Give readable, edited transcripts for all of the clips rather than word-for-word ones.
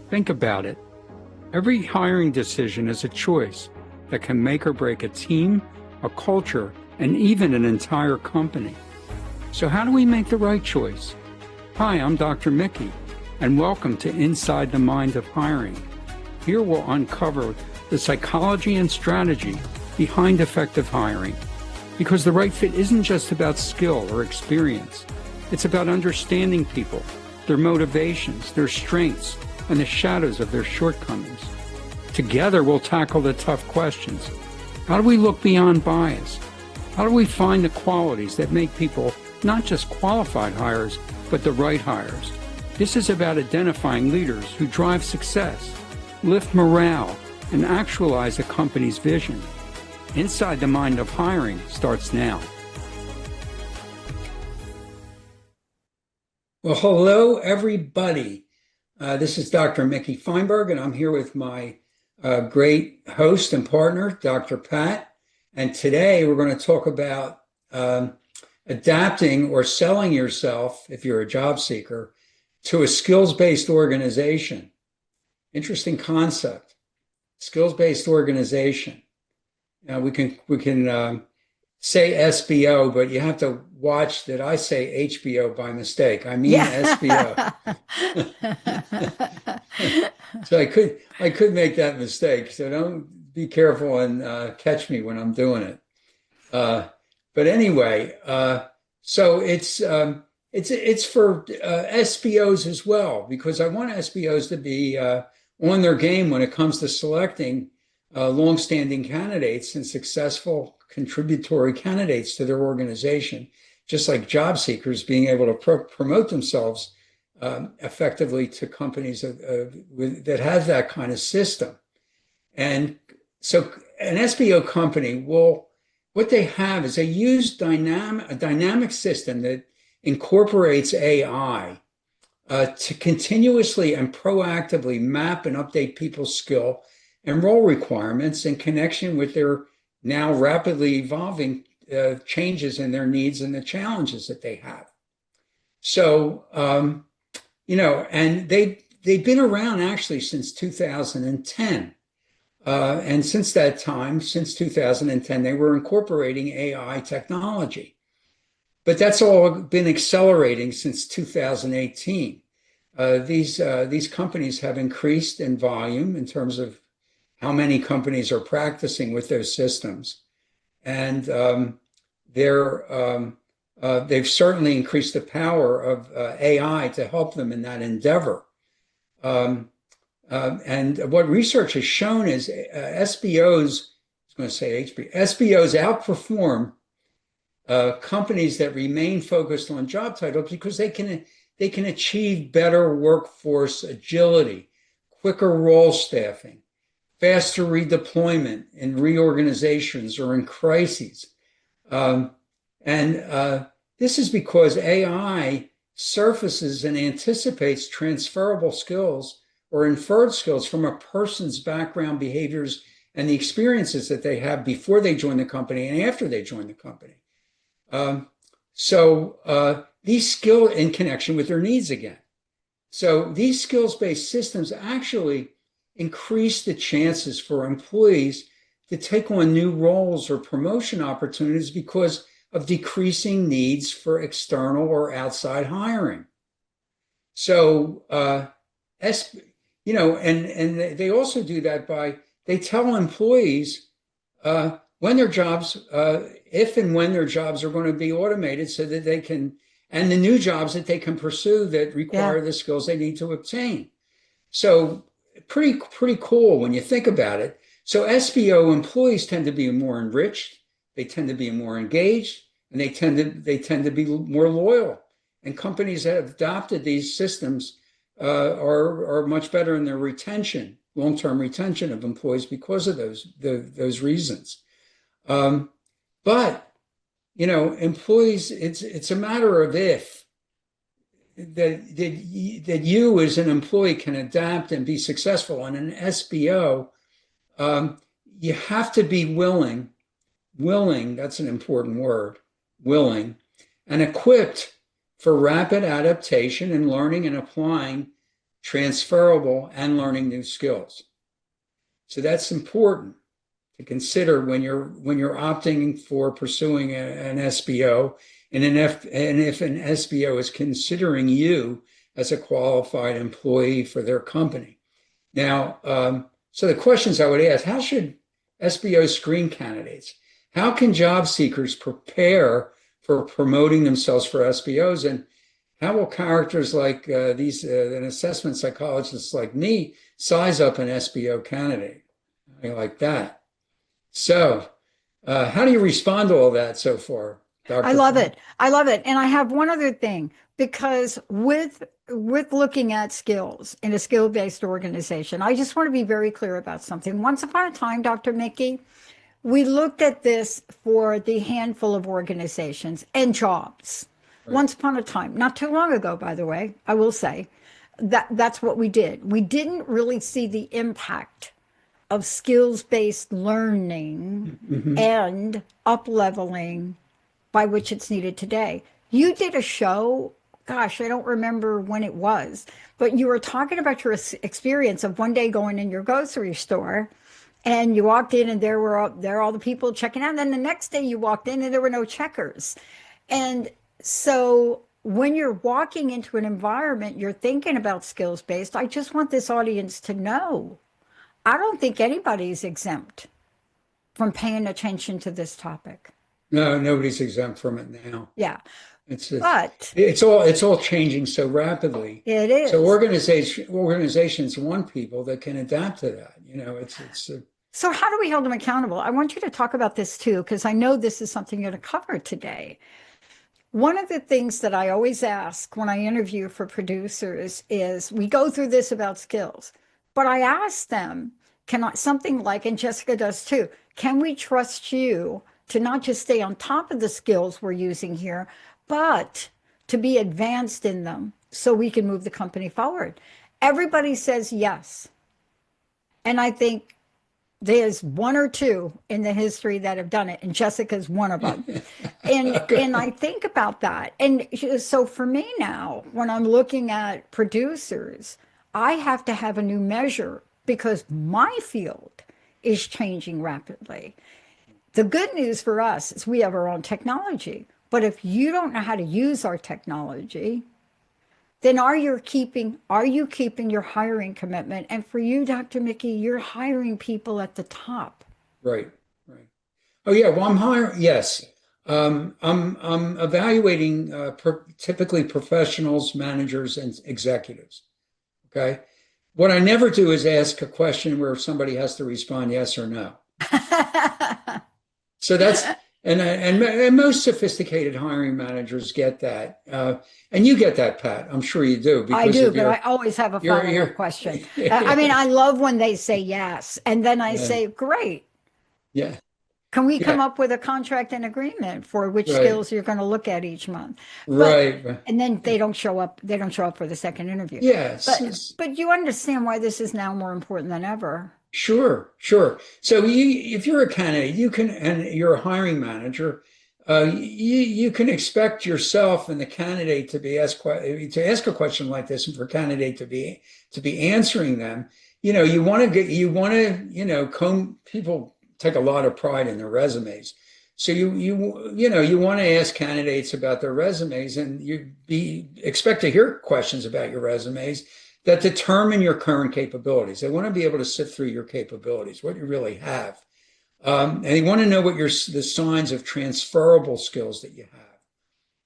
Think about it. Every hiring decision is a choice that can make or break a team, a culture, and even an entire company. So how do we make the right choice? Hi, I'm Dr. Mickey, and welcome to Inside the Mind of Hiring. Here we'll uncover the psychology and strategy behind effective hiring. Because the right fit isn't just about skill or experience. It's about understanding people, their motivations, their strengths, and the shadows of their shortcomings. Together, we'll tackle the tough questions. How do we look beyond bias? How do we find the qualities that make people not just qualified hires, but the right hires? This is about identifying leaders who drive success, lift morale, and actualize a company's vision. Inside the Mind of Hiring starts now. Well, hello, everybody. This is Dr. Mickey Feinberg, and I'm here with my great host and partner, Dr. Pat. And today we're going to talk about adapting or selling yourself, if you're a job seeker, to a skills-based organization. Interesting concept, skills-based organization. Now we can say SBO, but you have to watch that I say HBO by mistake. I mean SBO. So I could make that mistake. So don't be careful and catch me when I'm doing it. But anyway, so it's for SBOs as well, because I want SBOs to be on their game when it comes to selecting longstanding candidates and successful contributory candidates to their organization, just like job seekers being able to promote themselves effectively to companies that have that kind of system. And so an SBO company what they have is they use a dynamic system that incorporates AI to continuously and proactively map and update people's skill and role requirements in connection with their now rapidly evolving changes in their needs and the challenges that they have. So, and they've been around actually since 2010. And since that time, since 2010, they were incorporating AI technology. But that's all been accelerating since 2018. These companies have increased in volume in terms of how many companies are practicing with those systems. And they've certainly increased the power of AI to help them in that endeavor. And what research has shown is SBOs outperform companies that remain focused on job titles because they can achieve better workforce agility, quicker role staffing, faster redeployment in reorganizations or in crises. This is because AI surfaces and anticipates transferable skills or inferred skills from a person's background, behaviors, and the experiences that they have before they join the company and after they join the company. These skills in connection with their needs again. So these skills-based systems actually increase the chances for employees to take on new roles or promotion opportunities because of decreasing needs for external or outside hiring. So, and they also do that they tell employees when their jobs, if and when their jobs are going to be automated so that they can, and the new jobs that they can pursue that require the skills they need to obtain. So pretty cool when you think about it. So SBO employees tend to be more enriched, they tend to be more engaged, and they tend to be more loyal. And companies that have adopted these systems are much better in their retention, long-term retention of employees because of those reasons. But employees, it's a matter of if that you as an employee can adapt and be successful. On an SBO, you have to be willing, that's an important word, willing, and equipped for rapid adaptation and learning and applying transferable, and learning new skills. So that's important to consider when you're opting for pursuing an SBO, and if an SBO is considering you as a qualified employee for their company. Now, so the questions I would ask: how should SBOs screen candidates? How can job seekers prepare for promoting themselves for SBOs? And how will characters like an assessment psychologist like me size up an SBO candidate? Like that. So, how do you respond to all that so far, Dr. I love Fung? it. I love it. And I have one other thing because with looking at skills in a skill-based organization, I just want to be very clear about something. Once upon a time, Dr. Mickey, we looked at this for the handful of organizations and jobs. Right. Once upon a time, not too long ago, by the way, I will say that's what we did. We didn't really see the impact of skills-based learning Mm-hmm. and up-leveling by which it's needed today. You did a show, gosh, I don't remember when it was, but you were talking about your experience of one day going in your grocery store and you walked in and there were all the people checking out. And then the next day you walked in and there were no checkers. And so when you're walking into an environment, you're thinking about skills based. I just want this audience to know I don't think anybody's exempt from paying attention to this topic. No, nobody's exempt from it now. Yeah. It's it's But it's all changing so rapidly. it So is. organizations want people that can adapt to that. So, how do we hold them accountable? I want you to talk about this too, because I know this is something you're going to cover today. One of the things that I always ask when I interview for producers is we go through this about skills, but I ask them, can I, something like, and Jessica does too, can we trust you to not just stay on top of the skills we're using here, but to be advanced in them so we can move the company forward? Everybody says yes. And I think there's one or two in the history that have done it, and Jessica's one of them. And I think about that. And so for me now, when I'm looking at producers, I have to have a new measure because my field is changing rapidly. The good news for us is we have our own technology. But if you don't know how to use our technology, then are you keeping your hiring commitment? And for you, Dr. Mickey, you're hiring people at the top. Right, right. Oh yeah, well I'm hiring. Yes, I'm evaluating typically professionals, managers, and executives. Okay, what I never do is ask a question where somebody has to respond yes or no. So that's and most sophisticated hiring managers get that, and you get that, Pat. I'm sure you do I because do, of but I always have a follow-up your question. I mean, yeah, I love when they say yes, and then I yeah, say, great. yeah, Can we come yeah, up with a contract and agreement for which right, skills you're going to look at each month? But right, and then they don't show up for the second interview. yes. But you understand why this is now more important than ever. Sure, sure. So if you're a candidate, you can, and you're a hiring manager, you can expect yourself and the candidate to be asked to ask a question like this, and for candidate to be answering them. Comb people take a lot of pride in their resumes. So you want to ask candidates about their resumes, and you be expect to hear questions about your resumes that determine your current capabilities. They want to be able to sift through your capabilities, what you really have. And they want to know the signs of transferable skills that you have.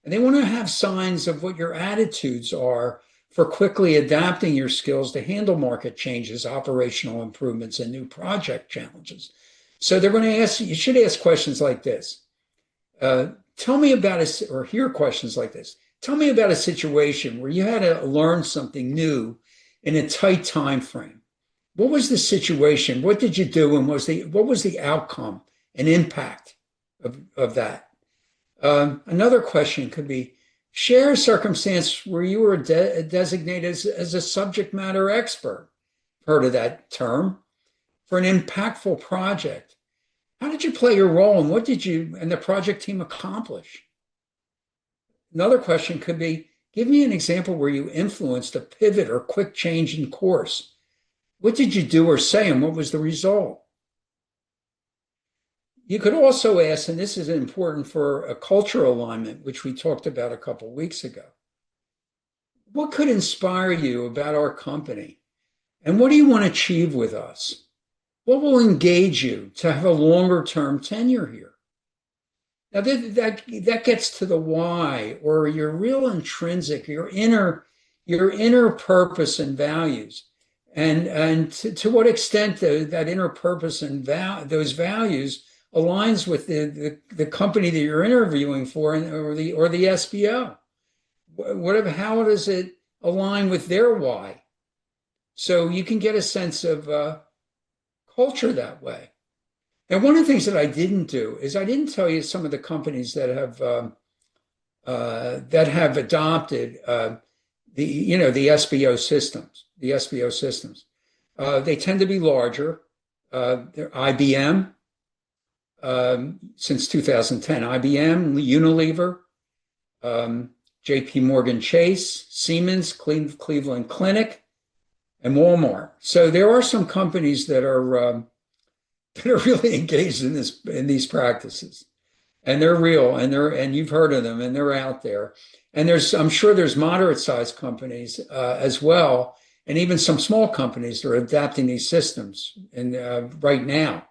And they want to have signs of what your attitudes are for quickly adapting your skills to handle market changes, operational improvements, and new project challenges. So they're going to ask, you should ask questions like this. Tell me about or hear questions like this. Tell me about a situation where you had to learn something new in a tight time frame. What was the situation? What did you do? And what was the outcome and impact of that? Another question could be, share a circumstance where you were designated as a subject matter expert. Heard of that term? For an impactful project. How did you play your role, and what did you and the project team accomplish? Another question could be, Give me an example where you influenced a pivot or quick change in course. What did you do or say, and what was the result? You could also ask, and this is important for a cultural alignment, which we talked about a couple of weeks ago. What could inspire you about our company? And what do you want to achieve with us? What will engage you to have a longer term tenure here? Now that gets to the why, or your real intrinsic, your inner purpose and values, and to what extent that inner purpose and those values aligns with the company that you're interviewing for, or the SBO. How does it align with their why? So you can get a sense of culture that way. And one of the things that I didn't do is I didn't tell you some of the companies that have adopted the SBO systems. The SBO systems. They tend to be larger. They're IBM since 2010. IBM, Unilever, J.P. Morgan Chase, Siemens, Cleveland Clinic, and Walmart. So there are some companies that are really engaged in these practices, and they're real, and you've heard of them, and they're out there. And I'm sure there's moderate-sized companies as well, and even some small companies that are adapting these systems right now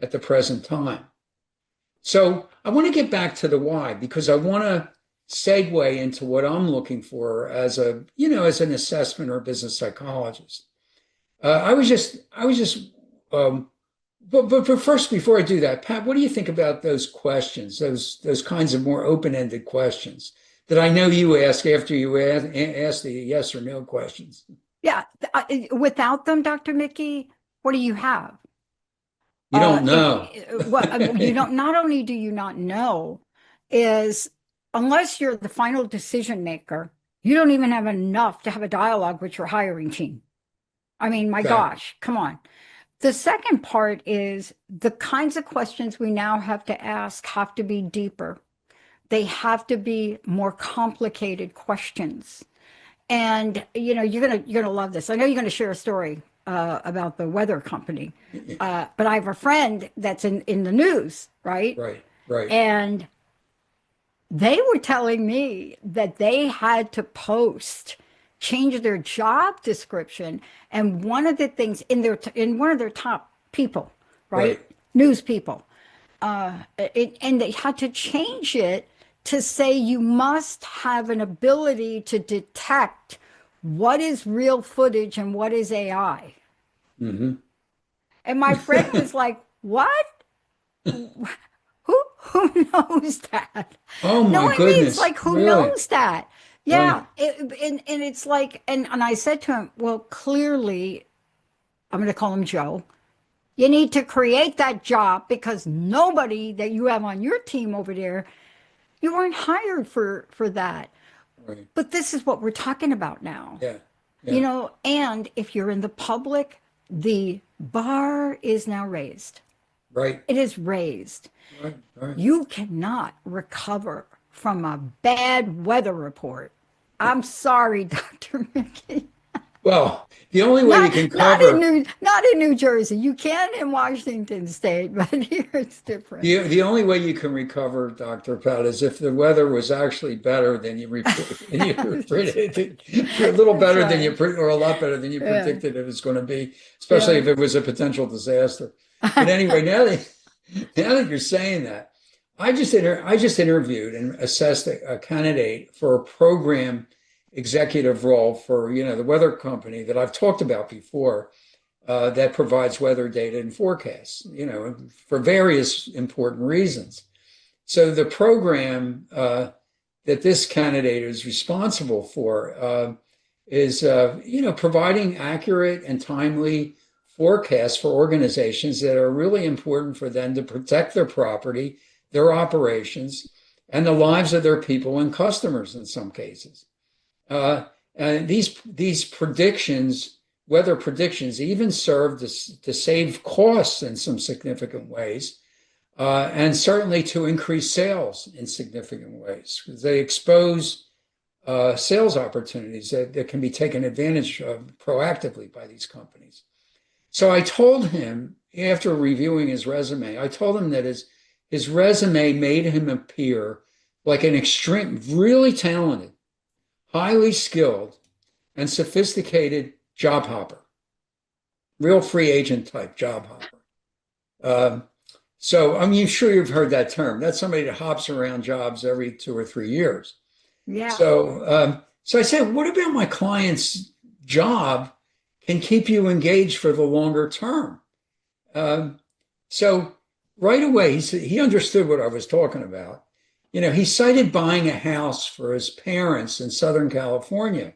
at the present time. So I want to get back to the why, because I want to segue into what I'm looking for as an assessment or business psychologist. But first, before I do that, Pat, what do you think about those questions, those kinds of more open-ended questions that I know you ask after you ask the yes or no questions? Yeah. Without them, Dr. Mickey, what do you have? You don't know. You don't. Not only do you not know, is unless you're the final decision maker, you don't even have enough to have a dialogue with your hiring team. I mean, my gosh, come on. The second part is the kinds of questions we now have to ask have to be deeper. They have to be more complicated questions. And you're gonna love this. I know you're gonna share a story about the weather company, but I have a friend that's in the news, right? Right. And they were telling me that they had to change their job description, and one of the things in one of their top people, right? News people, and they had to change it to say you must have an ability to detect what is real footage and what is AI. Mm-hmm. And my friend was like, "What? Who knows that?" Oh No, my I mean, it's goodness. like, who Really? knows that? Right. Yeah. And it's like, and I said to him, well, clearly, I'm going to call him Joe. You need to create that job, because nobody that you have on your team over there, you weren't hired for that. Right. But this is what we're talking about now. Yeah. Yeah. And if you're in the public, the bar is now raised. Right. It is raised. Right. You cannot recover from a bad weather report. I'm sorry, Dr. Mickey. Well, the only way you can Not in New Jersey. You can in Washington State, but here it's different. The only way you can recover, Dr. Pat, is if the weather was actually better than you predicted, a little better than or a lot better than you predicted it was going to be, especially if it was a potential disaster. But anyway, now that you're saying that, I just interviewed and assessed a candidate for a program executive role for the weather company that I've talked about before, that provides weather data and forecasts, for various important reasons. So the program that this candidate is responsible for is providing accurate and timely forecasts for organizations that are really important for them to protect their property, their operations, and the lives of their people and customers in some cases. And these predictions, weather predictions, even serve to save costs in some significant ways, and certainly to increase sales in significant ways, because they expose sales opportunities that can be taken advantage of proactively by these companies. So I told him, after reviewing his resume, I told him that his resume made him appear like an extreme, really talented, highly skilled, and sophisticated job hopper, real free agent type job hopper. Um, so I'm sure you've heard that term. That's somebody that hops around jobs every 2 or 3 years. Yeah. So I said, what about my client's job can keep you engaged for the longer term? Um, so right away, he understood what I was talking about. He cited buying a house for his parents in Southern California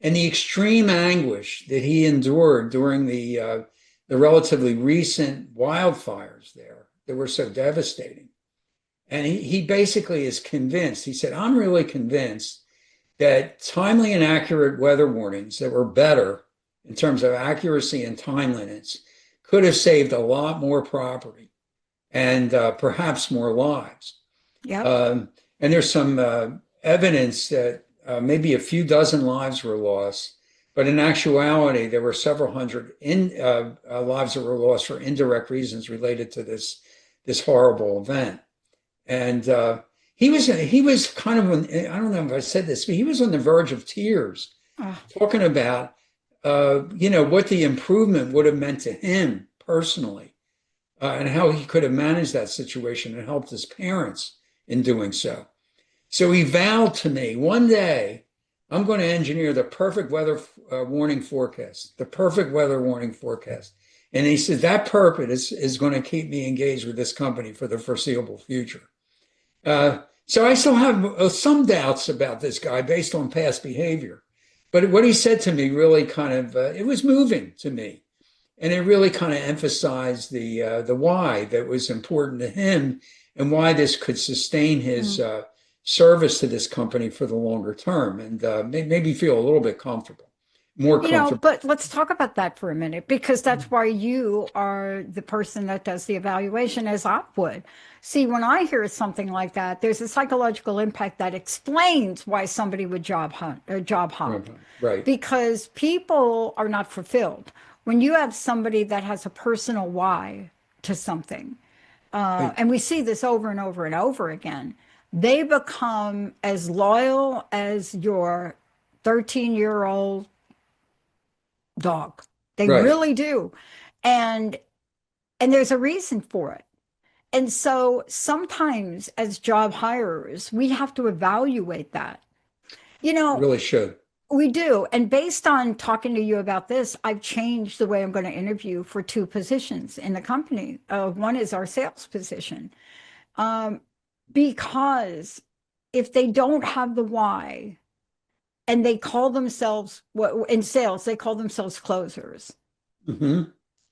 and the extreme anguish that he endured during the relatively recent wildfires there that were so devastating. And he basically is convinced, he said, I'm really convinced that timely and accurate weather warnings that were better in terms of accuracy and timeliness could have saved a lot more property and perhaps more lives. Yep. And there's some evidence that maybe a few dozen lives were lost, but in actuality, there were several hundred lives that were lost for indirect reasons related to this horrible event. And he was kind of I don't know if I said this, but he was on the verge of tears, Oh, talking about what the improvement would have meant to him personally, and how he could have managed that situation and helped his parents in doing so. So he vowed to me, one day I'm going to engineer the perfect weather warning forecast, the perfect weather warning forecast. And he said that purpose is going to keep me engaged with this company for the foreseeable future. So I still have some doubts about this guy based on past behavior. But what he said to me really kind of, it was moving to me. And it really kind of emphasized the why that was important to him and why this could sustain his service to this company for the longer term, and made me feel a little bit comfortable, more comfortable. but let's talk about that for a minute, because that's why you are the person that does the evaluation, as I would. See, when I hear something like that, there's a psychological impact that explains why somebody would job hunt or job hop, Right, because people are not fulfilled. When you have somebody that has a personal why to something, right, and we see this over and over and over again, they become as loyal as your 13-year-old dog. They right. really do. And there's a reason for it. And so sometimes as job hirers, we have to evaluate that. You know, Really should. we do. And based on talking to you about this, I've changed the way I'm going to interview for two positions in the company. One is our sales position. Because if they don't have the why, and they call themselves, what in sales, they call themselves closers, Hmm.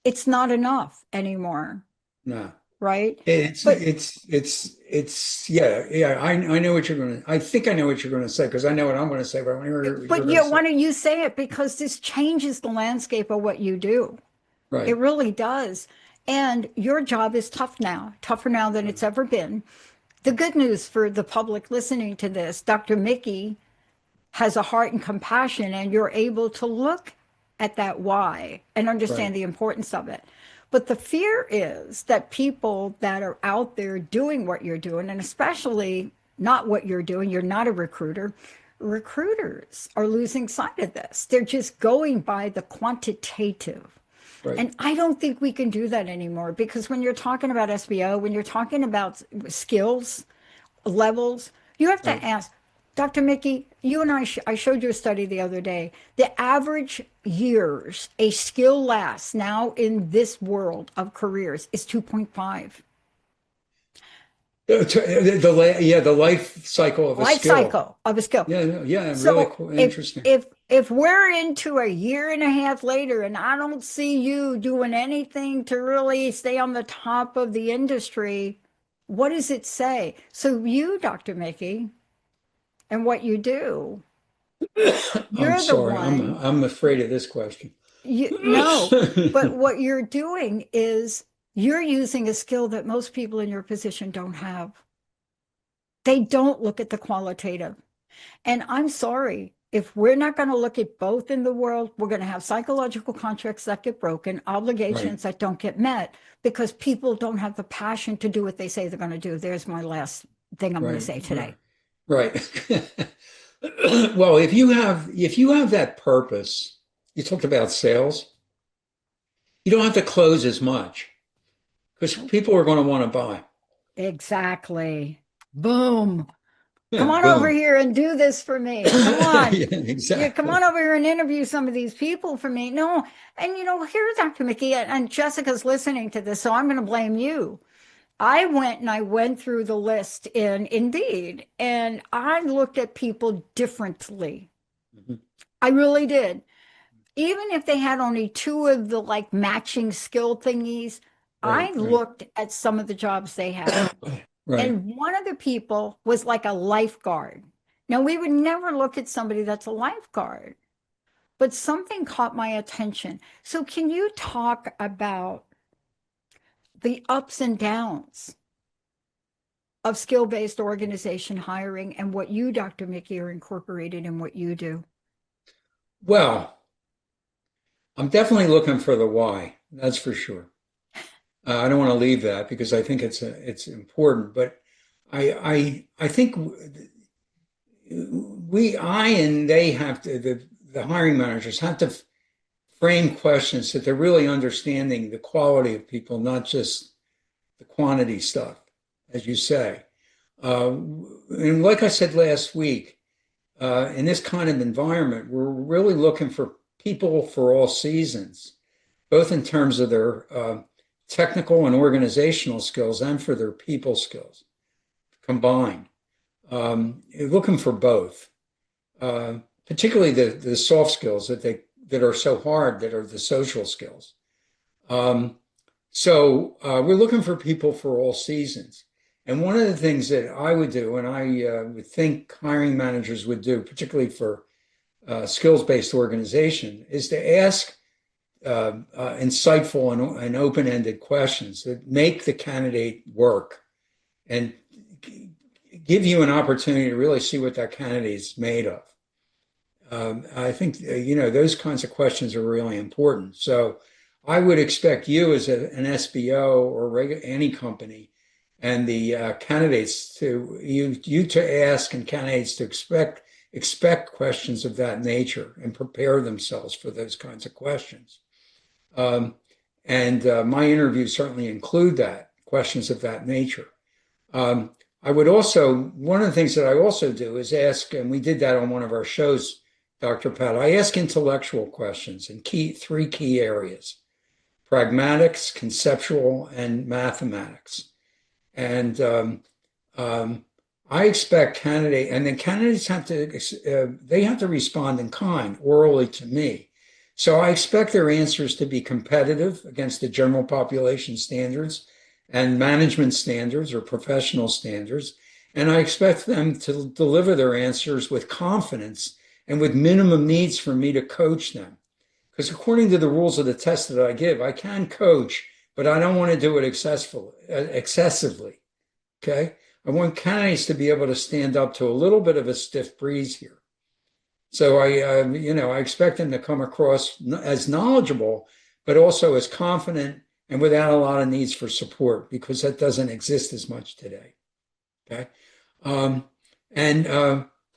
it's not enough anymore, No. right? It's But it's it's it's yeah, yeah. I know what you're gonna. I think I know what you're gonna say because I know what I'm gonna say, but I want to hear what you're gonna yeah, say. why don't you say it? Because this changes the landscape of what you do. It Right. really does. And your job is tough now, tougher now than it's ever been. The good news for the public listening to this, Dr. Mickey has a heart and compassion, and you're able to look at that why and Right. understand the importance of it. But the fear is that people that are out there doing what you're doing, and especially not what you're doing, you're not a recruiter. Recruiters are losing sight of this. They're just going by the quantitative. Right. And I don't think we can do that anymore, because when you're talking about SBO, when you're talking about skills, levels, you have to Right. ask, Dr. Mickey, you and I showed you a study the other day. The average years a skill lasts now in this world of careers is 2.5. The life cycle of a Life skill. cycle of a skill. Yeah. Yeah. Yeah, really So cool. if Interesting. if if we're into a year and a half later and I don't see you doing anything to really stay on the top of the industry, what does it say? So you, Dr. Mickey, and what you do, I'm you're the sorry. one. I'm afraid of this question. You no, but what you're doing is you're using a skill that most people in your position don't have. They don't look at the qualitative. And I'm sorry, if we're not going to look at both in the world, we're going to have psychological contracts that get broken, Right, obligations that don't get met because people don't have the passion to do what they say they're going to do. There's my last thing I'm going to right, say right, today. right. Well, if you have that purpose, you talked about sales, you don't have to close as much because people are going to want to buy. Exactly. Boom. Come Yeah, on over boom. here and do this for me. Come on. Yeah, Yeah, come on exactly. over here and interview some of these people for me. No, and here's Dr. Mickey, and Jessica's listening to this, so I'm going to blame you. I went through the list in Indeed, and I looked at people differently. Mhm. I really did. Even if they had only two of the like matching skill thingies, Right, I right, looked at some of the jobs they had. right. And one of the people was like a lifeguard. Now, we would never look at somebody that's a lifeguard, but something caught my attention. So, can you talk about the ups and downs of skill-based organization hiring and what you, Dr. Mickey, are incorporated in what you do? Well, I'm definitely looking for the why. That's for sure. I don't want to leave that because I think it's important. But I think I and they have to the hiring managers have to frame questions that they're really understanding the quality of people, not just the quantity stuff, as you say. And like I said last week, in this kind of environment, we're really looking for people for all seasons, both in terms of their technical and organizational skills and for their people skills combined. Looking for both, particularly the soft skills that are so hard, that are the social skills. Um, so we're looking for people for all seasons. And one of the things that I would do, and I would think hiring managers would do, particularly for skills-based organization, is to ask insightful and open-ended questions that make the candidate work and give you an opportunity to really see what that candidate is made of. I think those kinds of questions are really important. So I would expect you as an SBO or any company and the candidates to ask and candidates to expect questions of that nature and prepare themselves for those kinds of questions. Um, and my interviews certainly include that questions of that nature. I would also, one of the things that I also do is ask, and we did that on one of our shows, Dr. Pat, I ask intellectual questions in three key areas: pragmatics, conceptual, and mathematics. And I expect and then candidates they have to respond in kind, orally to me. So I expect their answers to be competitive against the general population standards and management standards or professional standards. And I expect them to deliver their answers with confidence and with minimum needs for me to coach them. Because according to the rules of the test that I give, I can coach, but I don't want to do it excessively. Okay. I want candidates to be able to stand up to a little bit of a stiff breeze here. So I expect them to come across as knowledgeable, but also as confident and without a lot of needs for support because that doesn't exist as much today. Okay. Um, and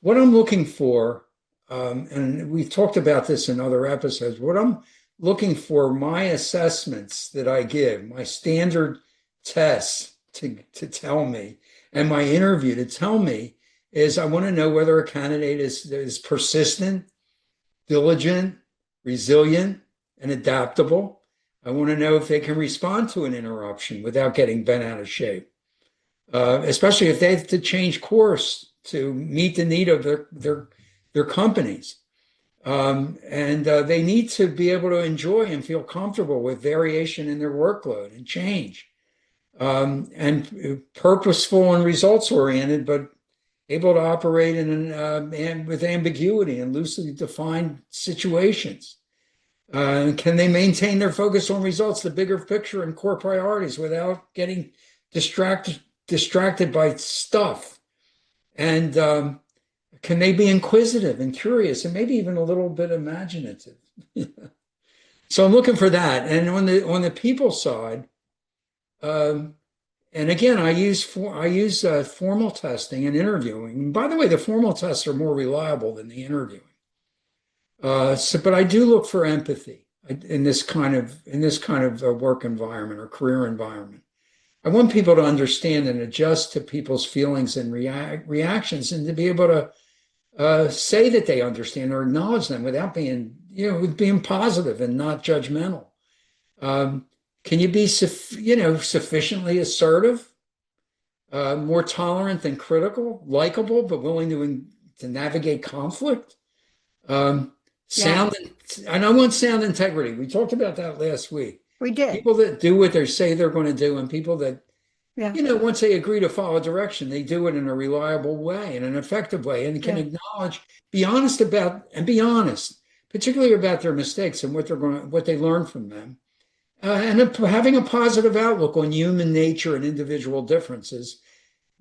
what I'm looking for, and we've talked about this in other episodes, what I'm looking for, my assessments that I give, my standard tests to tell me, and my interview to tell me is I want to know whether a candidate is persistent, diligent, resilient, and adaptable. I want to know if they can respond to an interruption without getting bent out of shape, especially if they have to change course to meet the need of their companies. And they need to be able to enjoy and feel comfortable with variation in their workload and change, and purposeful and results oriented, but able to operate and with ambiguity and loosely defined situations. Can they maintain their focus on results, the bigger picture and core priorities without getting distracted by stuff? And can they be inquisitive and curious and maybe even a little bit imaginative? So I'm looking for that. And on the people side, and again, I use formal testing and interviewing. And by the way, the formal tests are more reliable than the interviewing. But I do look for empathy in this kind of work environment or career environment. I want people to understand and adjust to people's feelings and reactions, and to be able to say that they understand or acknowledge them without being, with being positive and not judgmental. Can you be, sufficiently assertive, more tolerant than critical, likable, but willing to navigate conflict? Sound, and I want sound integrity. We talked about that last week. We did. People that do what they say they're going to do, and people that, once they agree to follow direction, they do it in a reliable way, in an effective way, and can acknowledge, be honest, particularly about their mistakes and what they learn from them. And having a positive outlook on human nature and individual differences,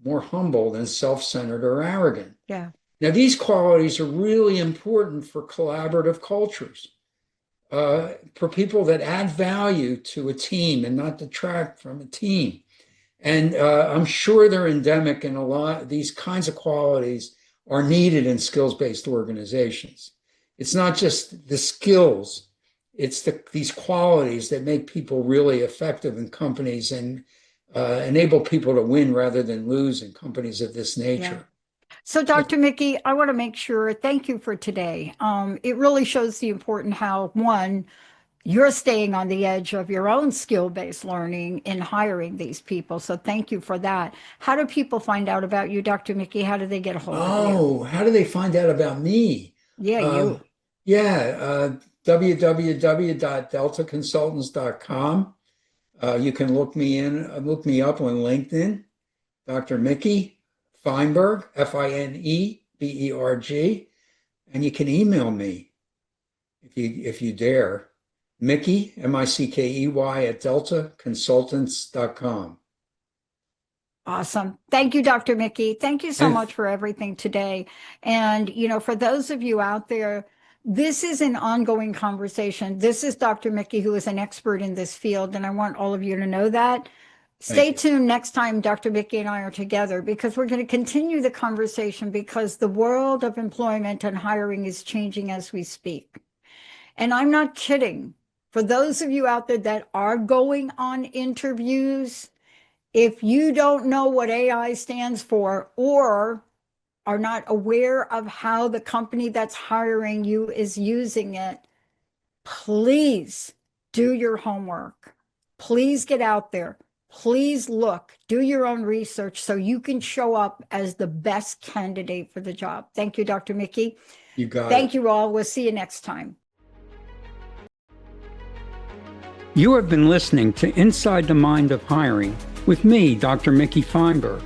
more humble than self-centered or arrogant. Yeah. Now, these qualities are really important for collaborative cultures, for people that add value to a team and not detract from a team. And I'm sure they're endemic in a lot. These kinds of qualities are needed in skills-based organizations. It's not just the skills, it's these qualities that make people really effective in companies and enable people to win rather than lose in companies of this nature. Yeah. So, Dr. Mickey, I want to make sure, thank you for today. It really shows the important how, one, you're staying on the edge of your own skill-based learning in hiring these people. So thank you for that. How do people find out about you, Dr. Mickey? How do they get a hold of you? Oh, how do they find out about me? Yeah, you. www.deltaconsultants.com. You can look me up on LinkedIn, Dr. Mickey Feinberg, Fineberg, and you can email me if you dare, Mickey, Mickey, at deltaconsultants.com. Awesome. Thank you, Dr. Mickey. Thank you so much for everything today. And, for those of you out there, this is an ongoing conversation. This is Dr. Mickey, who is an expert in this field, and I want all of you to know that. Stay tuned next time Dr. Mickey and I are together, because we're going to continue the conversation, because the world of employment and hiring is changing as we speak. And I'm not kidding. For those of you out there that are going on interviews, if you don't know what AI stands for or are not aware of how the company that's hiring you is using it, please do your homework. Please get out there. Please look, do your own research so you can show up as the best candidate for the job. Thank you, Dr. Mickey. You got it. Thank you all. We'll see you next time. You have been listening to Inside the Mind of Hiring with me, Dr. Mickey Feinberg.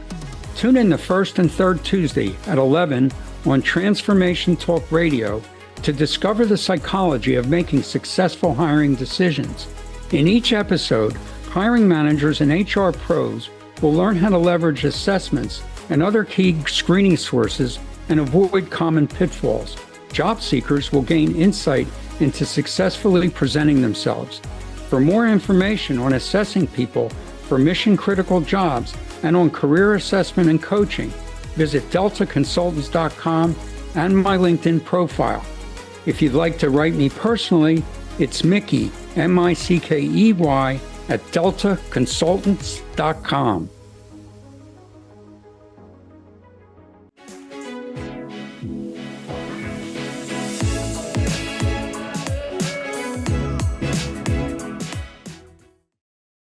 Tune in the first and third Tuesday at 11 on Transformation Talk Radio to discover the psychology of making successful hiring decisions. In each episode, hiring managers and HR pros will learn how to leverage assessments and other key screening sources and avoid common pitfalls. Job seekers will gain insight into successfully presenting themselves. For more information on assessing people for mission-critical jobs and on career assessment and coaching, visit deltaconsultants.com and my LinkedIn profile. If you'd like to write me personally, it's Mickey, Mickey, at deltaconsultants.com.